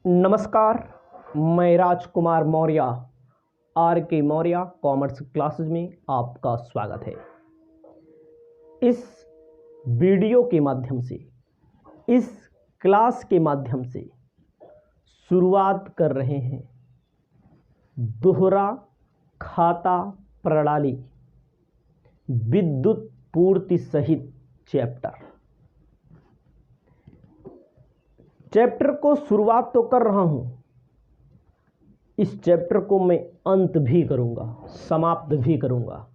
नमस्कार। मैं राजकुमार मौर्य आर के मौर्य कॉमर्स क्लासेज में आपका स्वागत है। इस वीडियो के माध्यम से, इस क्लास के माध्यम से शुरुआत कर रहे हैं दोहरा खाता प्रणाली विद्युत पूर्ति सहित चैप्टर को शुरुआत तो कर रहा हूं, इस चैप्टर को मैं अंत भी करूंगा, समाप्त भी करूंगा।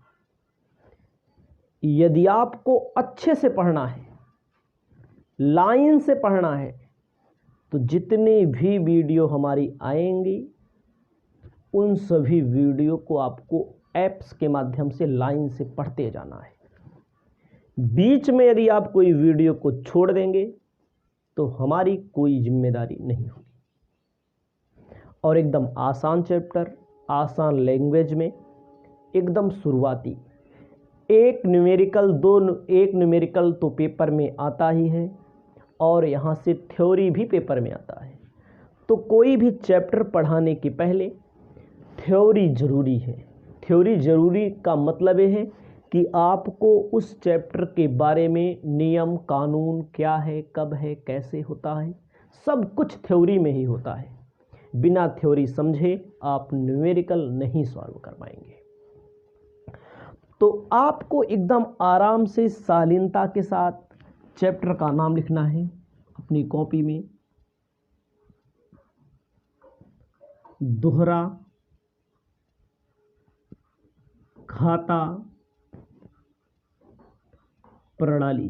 यदि आपको अच्छे से पढ़ना है, लाइन से पढ़ना है, तो जितने भी वीडियो हमारी आएंगी उन सभी वीडियो को आपको ऐप्स के माध्यम से लाइन से पढ़ते जाना है। बीच में यदि आप कोई वीडियो को छोड़ देंगे तो हमारी कोई जिम्मेदारी नहीं होगी। और एकदम आसान चैप्टर, आसान लैंग्वेज में, एकदम शुरुआती। एक न्यूमेरिकल तो पेपर में आता ही है और यहाँ से थ्योरी भी पेपर में आता है। तो कोई भी चैप्टर पढ़ाने के पहले थ्योरी ज़रूरी है। थ्योरी ज़रूरी का मतलब ये है कि आपको उस चैप्टर के बारे में नियम कानून क्या है, कब है, कैसे होता है, सब कुछ थ्योरी में ही होता है। बिना थ्योरी समझे आप न्यूमेरिकल नहीं सॉल्व कर पाएंगे। तो आपको एकदम आराम से शालीनता के साथ चैप्टर का नाम लिखना है अपनी कॉपी में। दोहरा खाता प्रणाली।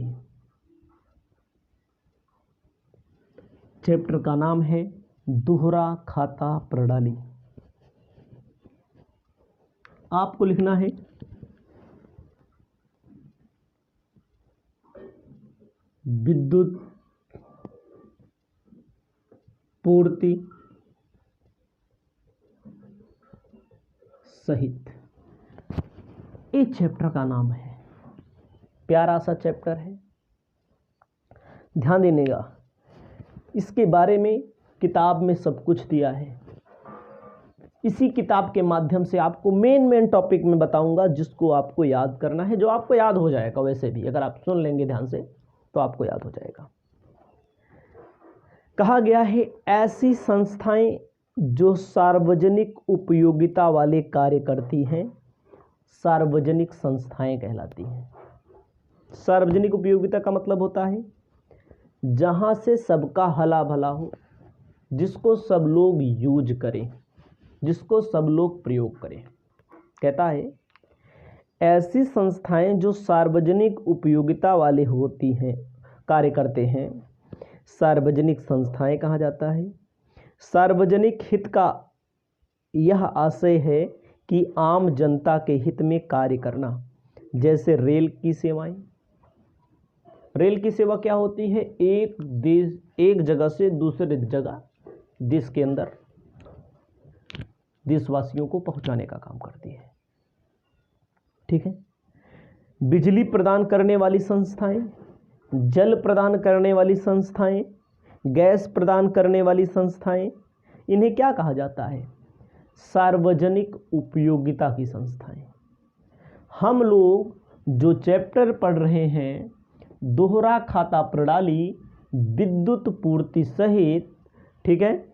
चैप्टर का नाम है दोहरा खाता प्रणाली। आपको लिखना है विद्युत पूर्ति सहित। इस चैप्टर का नाम है, प्यारा सा चैप्टर है, ध्यान देनेगा। इसके बारे में किताब में सब कुछ दिया है। इसी किताब के माध्यम से आपको मेन टॉपिक में बताऊंगा, जिसको आपको याद करना है, जो आपको याद हो जाएगा। वैसे भी अगर आप सुन लेंगे ध्यान से तो आपको याद हो जाएगा। कहा गया है ऐसी संस्थाएं जो सार्वजनिक उपयोगिता वाले कार्य करती हैं, सार्वजनिक संस्थाएं कहलाती हैं। सार्वजनिक उपयोगिता का मतलब होता है जहां से सबका हला भला हो, जिसको सब लोग यूज करें, जिसको सब लोग प्रयोग करें। कहता है ऐसी संस्थाएं जो सार्वजनिक उपयोगिता वाले होती हैं, कार्य करते हैं, सार्वजनिक संस्थाएं कहा जाता है। सार्वजनिक हित का यह आशय है कि आम जनता के हित में कार्य करना। जैसे रेल की सेवाएं। रेल की सेवा क्या होती है? एक जगह से दूसरे जगह देश के अंदर देशवासियों को पहुंचाने का काम करती है। ठीक है। बिजली प्रदान करने वाली संस्थाएं, जल प्रदान करने वाली संस्थाएं, गैस प्रदान करने वाली संस्थाएं, इन्हें क्या कहा जाता है? सार्वजनिक उपयोगिता की संस्थाएं। हम लोग जो चैप्टर पढ़ रहे हैं दोहरा खाता प्रणाली विद्युत पूर्ति सहित, ठीक है,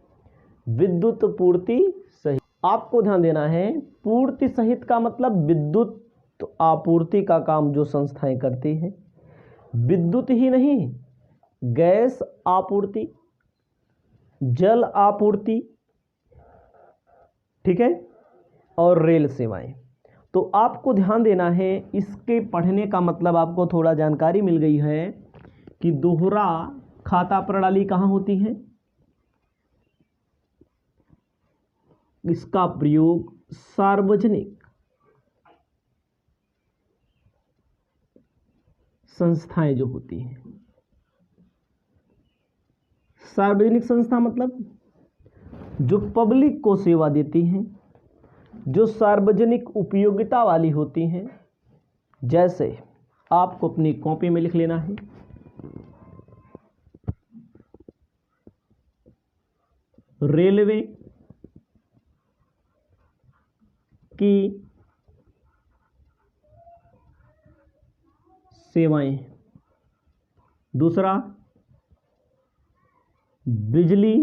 विद्युत पूर्ति सहित। आपको ध्यान देना है, पूर्ति सहित का मतलब विद्युत आपूर्ति का काम जो संस्थाएं करती हैं। विद्युत ही नहीं, गैस आपूर्ति, जल आपूर्ति, ठीक है, और रेल सेवाएं। तो आपको ध्यान देना है, इसके पढ़ने का मतलब आपको थोड़ा जानकारी मिल गई है कि दोहरा खाता प्रणाली कहाँ होती है। इसका प्रयोग सार्वजनिक संस्थाएं जो होती हैं। सार्वजनिक संस्था मतलब जो पब्लिक को सेवा देती हैं, जो सार्वजनिक उपयोगिता वाली होती हैं। जैसे आपको अपनी कॉपी में लिख लेना है रेलवे की सेवाएं। दूसरा, बिजली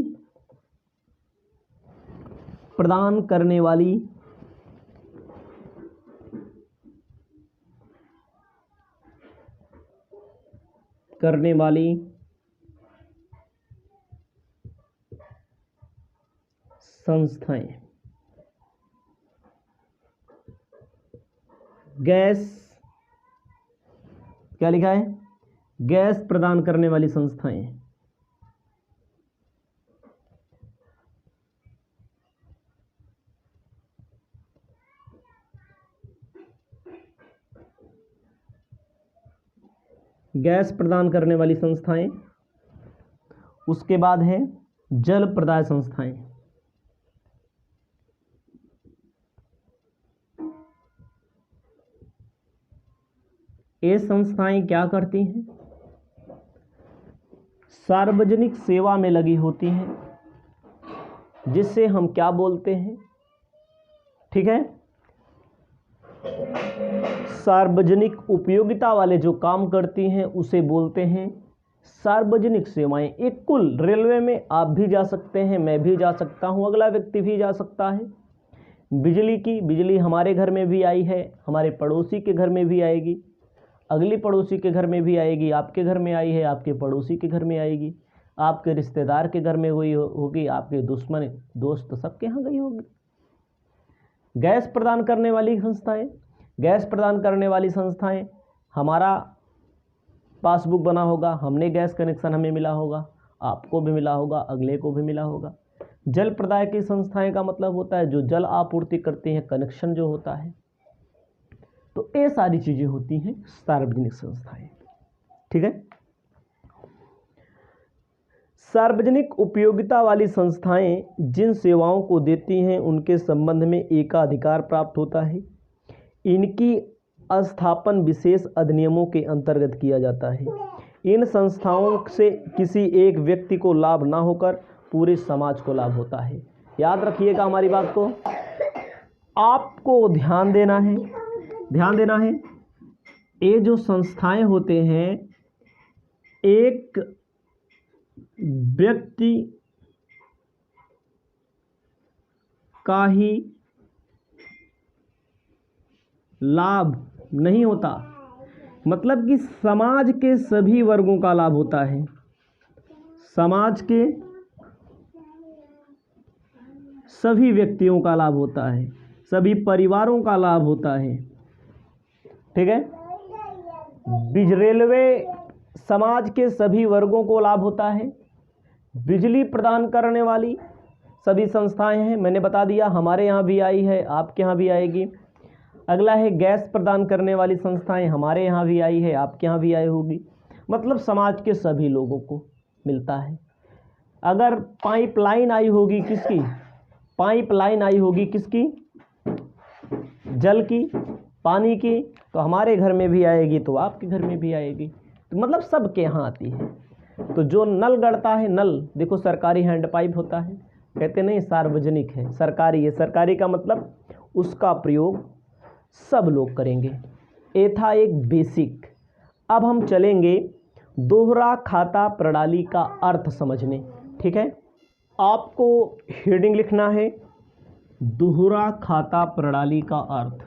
प्रदान करने वाली संस्थाएं। गैस, क्या लिखा है? गैस प्रदान करने वाली संस्थाएं। गैस प्रदान करने वाली संस्थाएं। उसके बाद है जल प्रदाय संस्थाएं। ये संस्थाएं क्या करती हैं? सार्वजनिक सेवा में लगी होती हैं, जिससे हम क्या बोलते हैं? ठीक है, सार्वजनिक उपयोगिता वाले जो काम करती हैं उसे बोलते हैं सार्वजनिक सेवाएं। एक कुल रेलवे में आप भी जा सकते हैं, मैं भी जा सकता हूं, अगला व्यक्ति भी जा सकता है। बिजली की, बिजली हमारे घर में भी आई है, हमारे पड़ोसी के घर में भी आएगी, अगली पड़ोसी के घर में भी आएगी, आपके घर में आई है, आपके पड़ोसी के घर में आएगी, आपके रिश्तेदार के घर में हुई होगी, आपके दुश्मन दोस्त सबके यहाँ गई होगी। गैस प्रदान करने वाली संस्थाएं, गैस प्रदान करने वाली संस्थाएं, हमारा पासबुक बना होगा, हमने गैस कनेक्शन हमें मिला होगा, आपको भी मिला होगा, अगले को भी मिला होगा। जल प्रदाय की संस्थाएं का मतलब होता है जो जल आपूर्ति करती हैं, कनेक्शन जो होता है। तो ये सारी चीजें होती हैं सार्वजनिक संस्थाएं। ठीक है, सार्वजनिक उपयोगिता वाली संस्थाएं जिन सेवाओं को देती हैं उनके संबंध में एकाधिकार प्राप्त होता है। इनकी स्थापन विशेष अधिनियमों के अंतर्गत किया जाता है। इन संस्थाओं से किसी एक व्यक्ति को लाभ ना होकर पूरे समाज को लाभ होता है। याद रखिएगा हमारी बात को, आपको ध्यान देना है, ध्यान देना है। ये जो संस्थाएं होते हैं, एक व्यक्ति का ही लाभ नहीं होता, मतलब कि समाज के सभी वर्गों का लाभ होता है, समाज के सभी व्यक्तियों का लाभ होता है, सभी परिवारों का लाभ होता है। ठीक है, रेलवे समाज के सभी वर्गों को लाभ होता है। बिजली प्रदान करने वाली सभी संस्थाएं हैं, मैंने बता दिया, हमारे यहाँ भी आई है, आपके यहाँ भी आएगी। अगला है गैस प्रदान करने वाली संस्थाएं, हमारे यहाँ भी आई है, आपके यहाँ भी आई होगी, मतलब समाज के सभी लोगों को मिलता है। अगर पाइपलाइन आई होगी, किसकी पाइपलाइन आई होगी? किसकी? जल की, पानी की, तो हमारे घर में भी आएगी, तो आपके घर में भी आएगी, तो मतलब सबके यहाँ आती है। तो जो नल गड़ता है, नल देखो सरकारी हैंडपाइप होता है, कहते नहीं सार्वजनिक है, सरकारी है, सरकारी का मतलब उसका प्रयोग सब लोग करेंगे। ये था एक बेसिक। अब हम चलेंगे दोहरा खाता प्रणाली का अर्थ समझने। ठीक है, आपको हेडिंग लिखना है दोहरा खाता प्रणाली का अर्थ।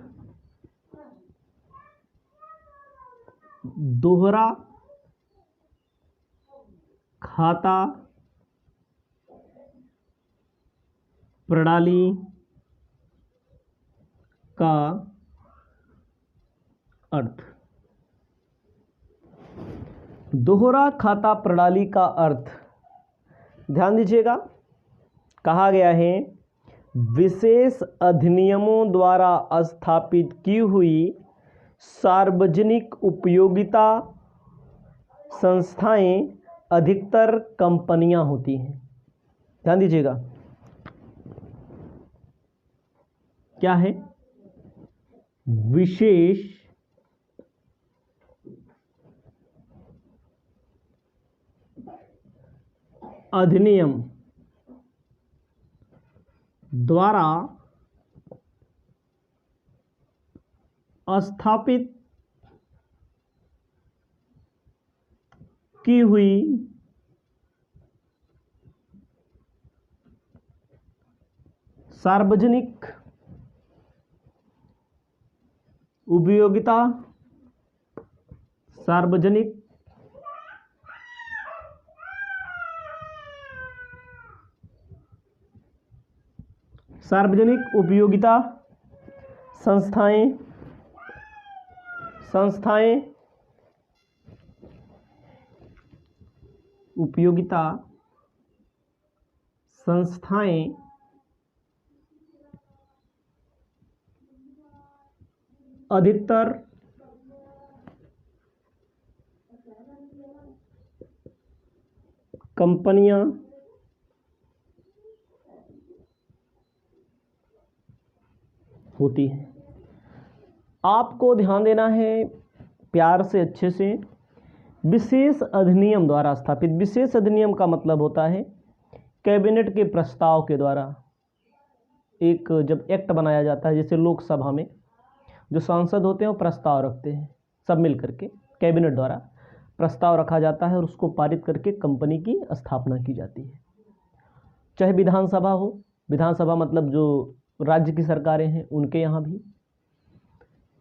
दोहरा खाता प्रणाली का अर्थ। दोहरा खाता प्रणाली का अर्थ, ध्यान दीजिएगा, कहा गया है विशेष अधिनियमों द्वारा स्थापित की हुई सार्वजनिक उपयोगिता संस्थाएं अधिकतर कंपनियां होती हैं। ध्यान दीजिएगा, क्या है? विशेष अधिनियम द्वारा स्थापित की हुई सार्वजनिक उपयोगिता सार्वजनिक उपयोगिता संस्थाएं उपयोगिता संस्थाएं अधिकतर कंपनियां होती हैं। आपको ध्यान देना है प्यार से, अच्छे से। विशेष अधिनियम द्वारा स्थापित, विशेष अधिनियम का मतलब होता है कैबिनेट के प्रस्ताव के द्वारा एक जब एक्ट बनाया जाता है, जैसे लोकसभा में जो सांसद होते हैं वो प्रस्ताव रखते हैं, सब मिल करके कैबिनेट द्वारा प्रस्ताव रखा जाता है और उसको पारित करके कंपनी की स्थापना की जाती है। चाहे विधानसभा हो, विधानसभा मतलब जो राज्य की सरकारें हैं उनके यहाँ भी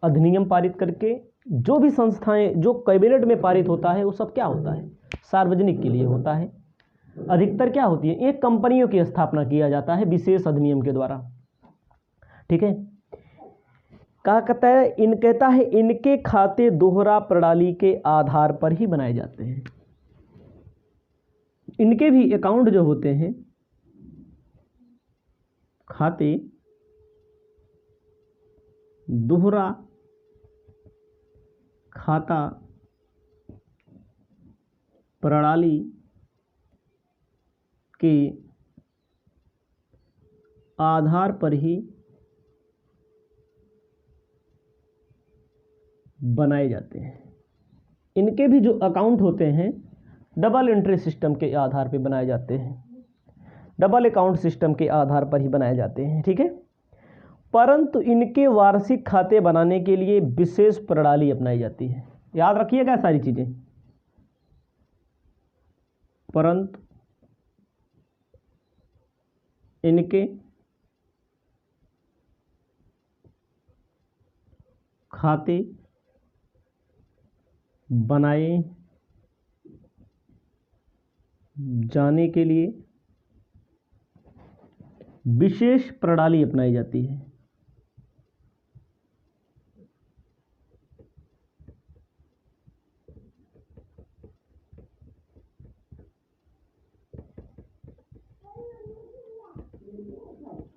अधिनियम पारित करके जो भी संस्थाएं जो कैबिनेट में पारित होता है वो सब क्या होता है, सार्वजनिक के लिए होता है। अधिकतर क्या होती है, एक कंपनियों की स्थापना किया जाता है विशेष अधिनियम के द्वारा। ठीक है, कहा कहता है इनके खाते दोहरा प्रणाली के आधार पर ही बनाए जाते हैं। इनके भी अकाउंट जो होते हैं, खाते दोहरा खाता प्रणाली के आधार पर ही बनाए जाते हैं। इनके भी जो अकाउंट होते हैं डबल एंट्री सिस्टम के आधार पर बनाए जाते हैं, डबल अकाउंट सिस्टम के आधार पर ही बनाए जाते हैं। ठीक है, परंतु इनके वार्षिक खाते बनाने के लिए विशेष प्रणाली अपनाई जाती है। याद रखिएगा सारी चीजें। परंतु इनके खाते बनाए जाने के लिए विशेष प्रणाली अपनाई जाती है।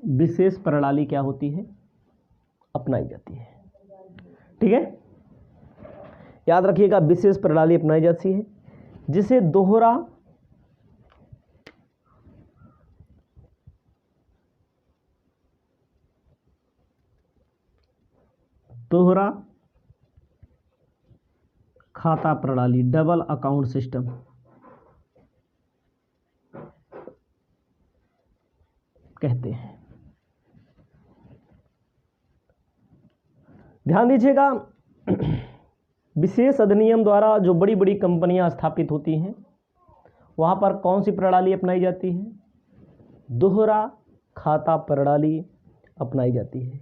विशेष प्रणाली क्या होती है, अपनाई जाती है। ठीक है, याद रखिएगा विशेष प्रणाली अपनाई जाती है जिसे दोहरा खाता प्रणाली, डबल अकाउंट सिस्टम कहते हैं। ध्यान दीजिएगा, विशेष अधिनियम द्वारा जो बड़ी बड़ी कंपनियां स्थापित होती हैं वहां पर कौन सी प्रणाली अपनाई जाती है, दोहरा खाता प्रणाली अपनाई जाती है।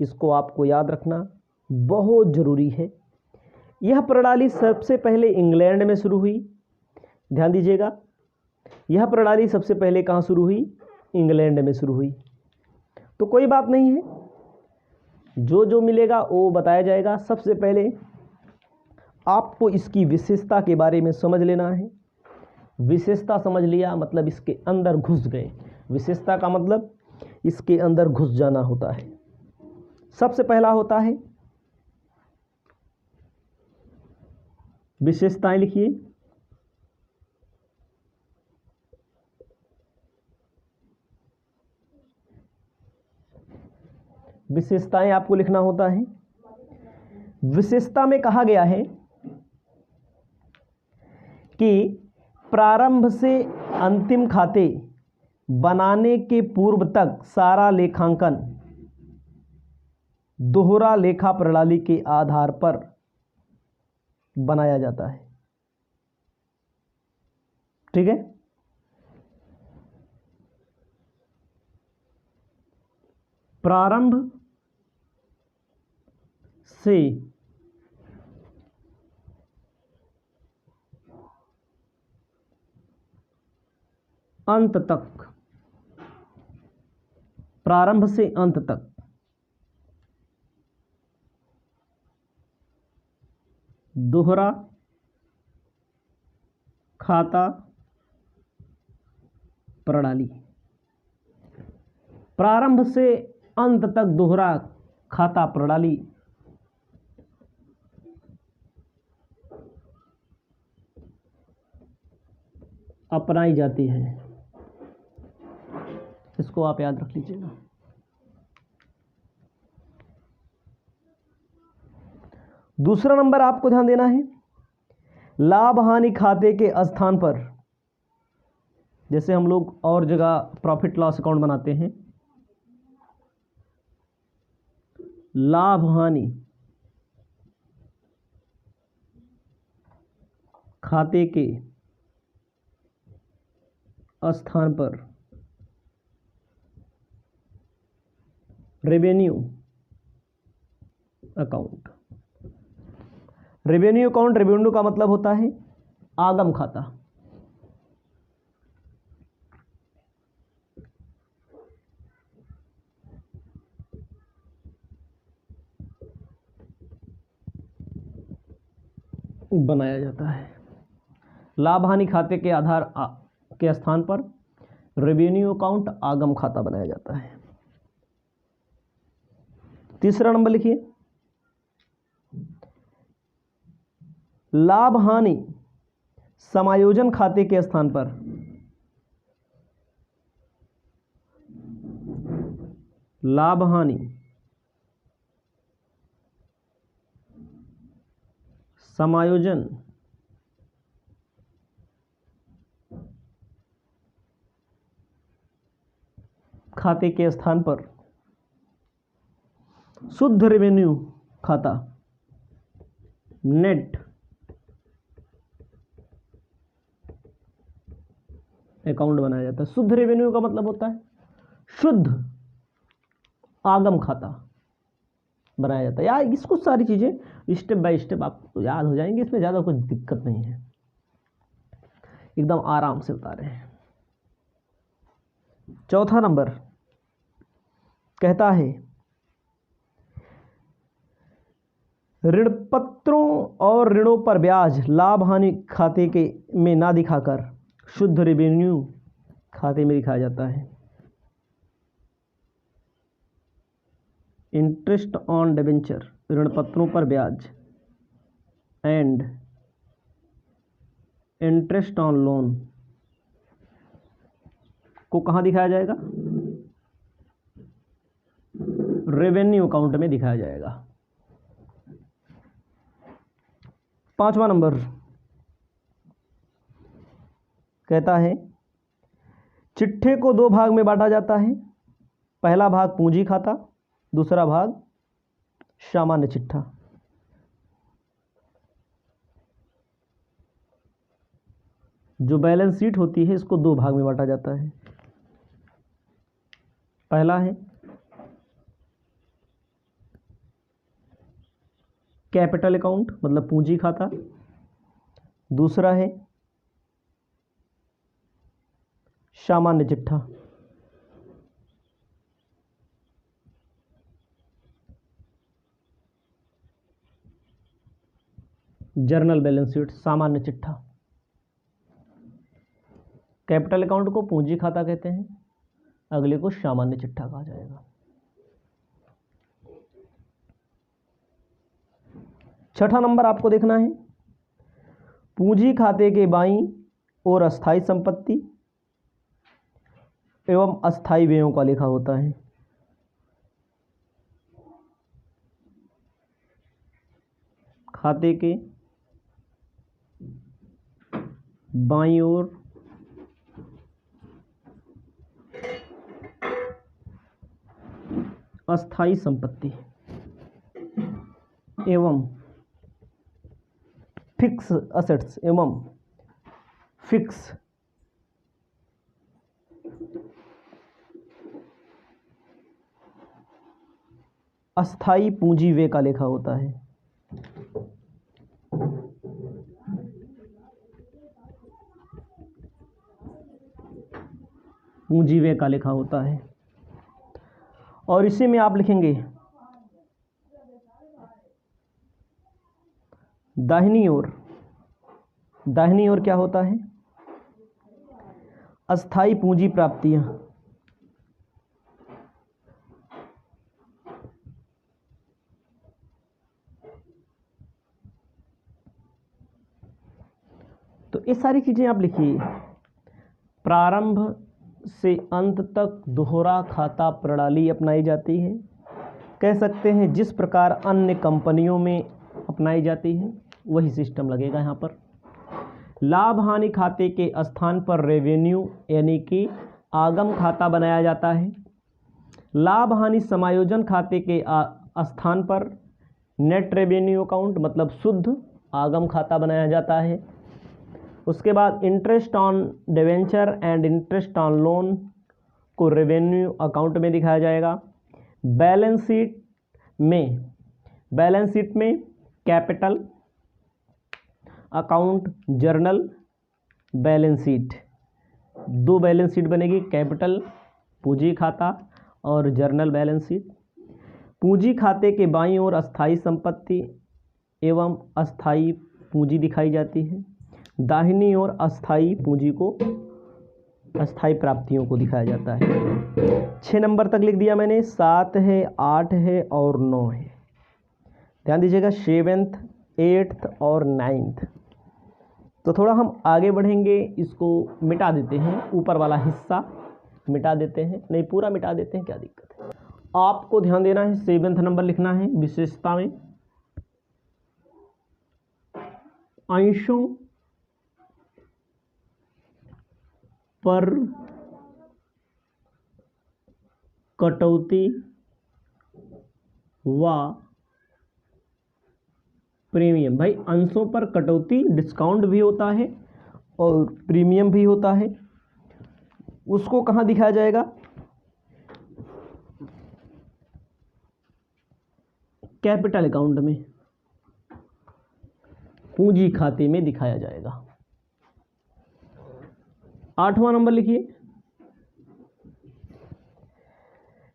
इसको आपको याद रखना बहुत ज़रूरी है। यह प्रणाली सबसे पहले इंग्लैंड में शुरू हुई। ध्यान दीजिएगा, यह प्रणाली सबसे पहले कहाँ शुरू हुई, इंग्लैंड में शुरू हुई। तो कोई बात नहीं है, जो जो मिलेगा वो बताया जाएगा। सबसे पहले आपको इसकी विशेषता के बारे में समझ लेना है। विशेषता समझ लिया मतलब इसके अंदर घुस गए। विशेषता का मतलब इसके अंदर घुस जाना होता है। सबसे पहला होता है विशेषताएं, लिखिए विशेषताएं आपको लिखना होता है। विशेषता में कहा गया है कि प्रारंभ से अंतिम खाते बनाने के पूर्व तक सारा लेखांकन दोहरा लेखा प्रणाली के आधार पर बनाया जाता है। ठीक है। प्रारंभ से अंत तक, प्रारंभ से अंत तक दोहरा खाता प्रणाली, प्रारंभ से अंत तक दोहरा खाता प्रणाली अपनाई जाती है। इसको आप याद रख लीजिएगा। दूसरा नंबर आपको ध्यान देना है, लाभ हानि खाते के स्थान पर, जैसे हम लोग और जगह प्रॉफिट लॉस अकाउंट बनाते हैं, लाभ हानि खाते के स्थान पर revenue account, revenue account, revenue का मतलब होता है आगम खाता। बनाया जाता है। लाभ हानि खाते के आधार के स्थान पर रेवेन्यू अकाउंट आगम खाता बनाया जाता है। तीसरा नंबर लिखिए, लाभ हानि समायोजन खाते के स्थान पर लाभ हानि समायोजन खाते के स्थान पर शुद्ध रेवेन्यू खाता, नेट अकाउंट बनाया जाता है। शुद्ध रेवेन्यू का मतलब होता है शुद्ध आगम खाता बनाया जाता है। यार इसको सारी चीजें स्टेप बाय स्टेप आपको याद हो जाएंगे, इसमें ज्यादा कुछ दिक्कत नहीं है, एकदम आराम से बता रहे हैं। चौथा नंबर कहता है, ऋण पत्रों और ऋणों पर ब्याज लाभ हानि खाते के में ना दिखाकर शुद्ध रेवेन्यू खाते में दिखाया जाता है। इंटरेस्ट ऑन डिबेंचर, ऋण पत्रों पर ब्याज, एंड इंटरेस्ट ऑन लोन को कहां दिखाया जाएगा? रेवेन्यू अकाउंट में दिखाया जाएगा। पांचवा नंबर कहता है, चिट्ठे को दो भाग में बांटा जाता है। पहला भाग पूंजी खाता, दूसरा भाग सामान्य चिट्ठा। जो बैलेंस शीट होती है इसको दो भाग में बांटा जाता है। पहला है कैपिटल अकाउंट मतलब पूंजी खाता, दूसरा है सामान्य चिट्ठा। जर्नल बैलेंस शीट, सामान्य चिट्ठा। कैपिटल अकाउंट को पूंजी खाता कहते हैं, अगले को सामान्य चिट्ठा कहा जाएगा। छठा नंबर आपको देखना है, पूंजी खाते के बाईं ओर अस्थायी संपत्ति एवं अस्थायी व्ययों का लेखा होता है। खाते के बाईं ओर अस्थाई संपत्ति एवं फिक्स असेट्स एवं फिक्स अस्थाई पूंजी व्यय का लेखा होता है। पूंजी व्यय का लेखा होता है और इसी में आप लिखेंगे दाहिनी ओर क्या होता है, अस्थाई पूंजी प्राप्तियां। तो ये सारी चीजें आप लिखिए। प्रारंभ से अंत तक दोहरा खाता प्रणाली अपनाई जाती है। कह सकते हैं जिस प्रकार अन्य कंपनियों में अपनाई जाती है वही सिस्टम लगेगा यहाँ पर। लाभ हानि खाते के स्थान पर रेवेन्यू यानी कि आगम खाता बनाया जाता है। लाभ हानि समायोजन खाते के स्थान पर नेट रेवेन्यू अकाउंट मतलब शुद्ध आगम खाता बनाया जाता है। उसके बाद interest on debenture and interest on loan को रेवेन्यू अकाउंट में दिखाया जाएगा। बैलेंस शीट में capital account journal balance sheet, दो बैलेंस शीट बनेगी, कैपिटल पूंजी खाता और जर्नल बैलेंस शीट। पूंजी खाते के बाईं ओर अस्थाई संपत्ति एवं अस्थाई पूंजी दिखाई जाती है। दाहिनी ओर अस्थाई पूंजी को, अस्थाई प्राप्तियों को दिखाया जाता है। 6 नंबर तक लिख दिया मैंने, 7 है, 8 है और 9 है। ध्यान दीजिएगा 7th 8th और 9th। तो थोड़ा हम आगे बढ़ेंगे, इसको मिटा देते हैं, ऊपर वाला हिस्सा मिटा देते हैं, नहीं पूरा मिटा देते हैं, क्या दिक्कत है। आपको ध्यान देना है 7th नंबर लिखना है। विशेषता में अंशों पर कटौती व प्रीमियम। भाई अंशों पर कटौती डिस्काउंट भी होता है और प्रीमियम भी होता है। उसको कहाँ दिखाया जाएगा, कैपिटल अकाउंट में, पूंजी खाते में दिखाया जाएगा। 8वां नंबर लिखिए,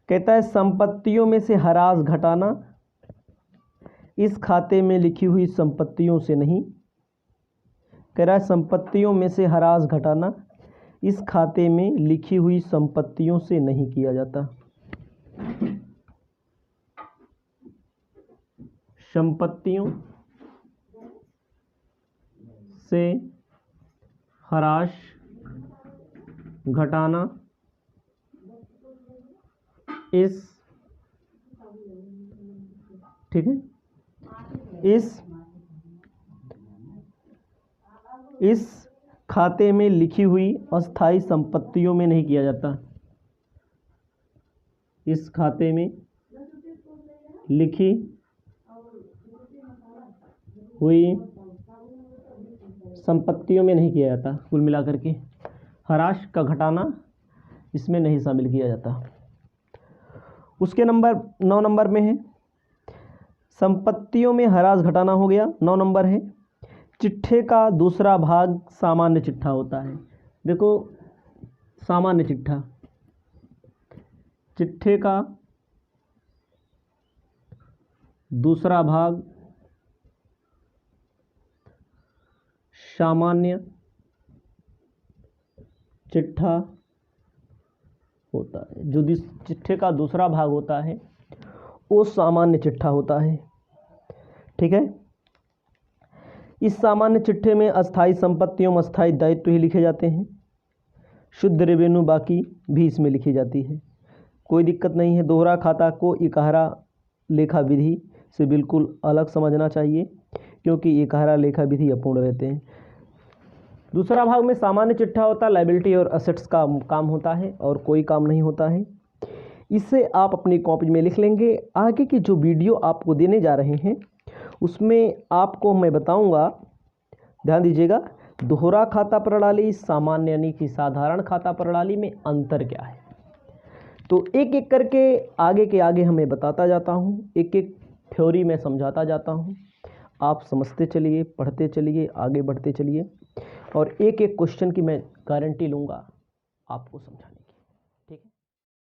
कहता है संपत्तियों में से हरास घटाना इस खाते में लिखी हुई संपत्तियों से नहीं। कह रहा है संपत्तियों में से हरास घटाना इस खाते में लिखी हुई संपत्तियों से नहीं किया जाता। संपत्तियों से हरास घटाना इस, ठीक है, इस खाते में लिखी हुई अस्थाई संपत्तियों में नहीं किया जाता। इस खाते में लिखी हुई संपत्तियों में नहीं किया जाता। कुल मिलाकर के हरास का घटाना इसमें नहीं शामिल किया जाता। उसके नंबर 9 नंबर में है, संपत्तियों में हरास घटाना हो गया। 9 नंबर है, चिट्ठे का दूसरा भाग सामान्य चिट्ठा होता है। देखो सामान्य चिट्ठा, चिट्ठे का दूसरा भाग सामान्य चिट्ठा होता है। जो चिट्ठे का दूसरा भाग होता है वो सामान्य चिट्ठा होता है, ठीक है। इस सामान्य चिट्ठे में अस्थाई संपत्तियों अस्थाई दायित्व ही लिखे जाते हैं। शुद्ध रेवेन्यू बाकी भी इसमें लिखी जाती है, कोई दिक्कत नहीं है। दोहरा खाता को इकहरा लेखा विधि से बिल्कुल अलग समझना चाहिए, क्योंकि इकहरा लेखा विधि अपूर्ण रहते हैं। दूसरा भाग में सामान्य चिट्ठा होता है, लायबिलिटी और असेट्स का काम होता है और कोई काम नहीं होता है। इसे आप अपनी कॉपी में लिख लेंगे। आगे की जो वीडियो आपको देने जा रहे हैं उसमें आपको मैं बताऊंगा, ध्यान दीजिएगा, दोहरा खाता प्रणाली, सामान्य यानी कि साधारण खाता प्रणाली में अंतर क्या है। तो एक एक करके आगे हमें बताता जाता हूँ, एक एक थ्योरी में समझाता जाता हूँ। आप समझते चलिए, पढ़ते चलिए, आगे बढ़ते चलिए और एक एक क्वेश्चन की मैं गारंटी लूँगा आपको समझाने।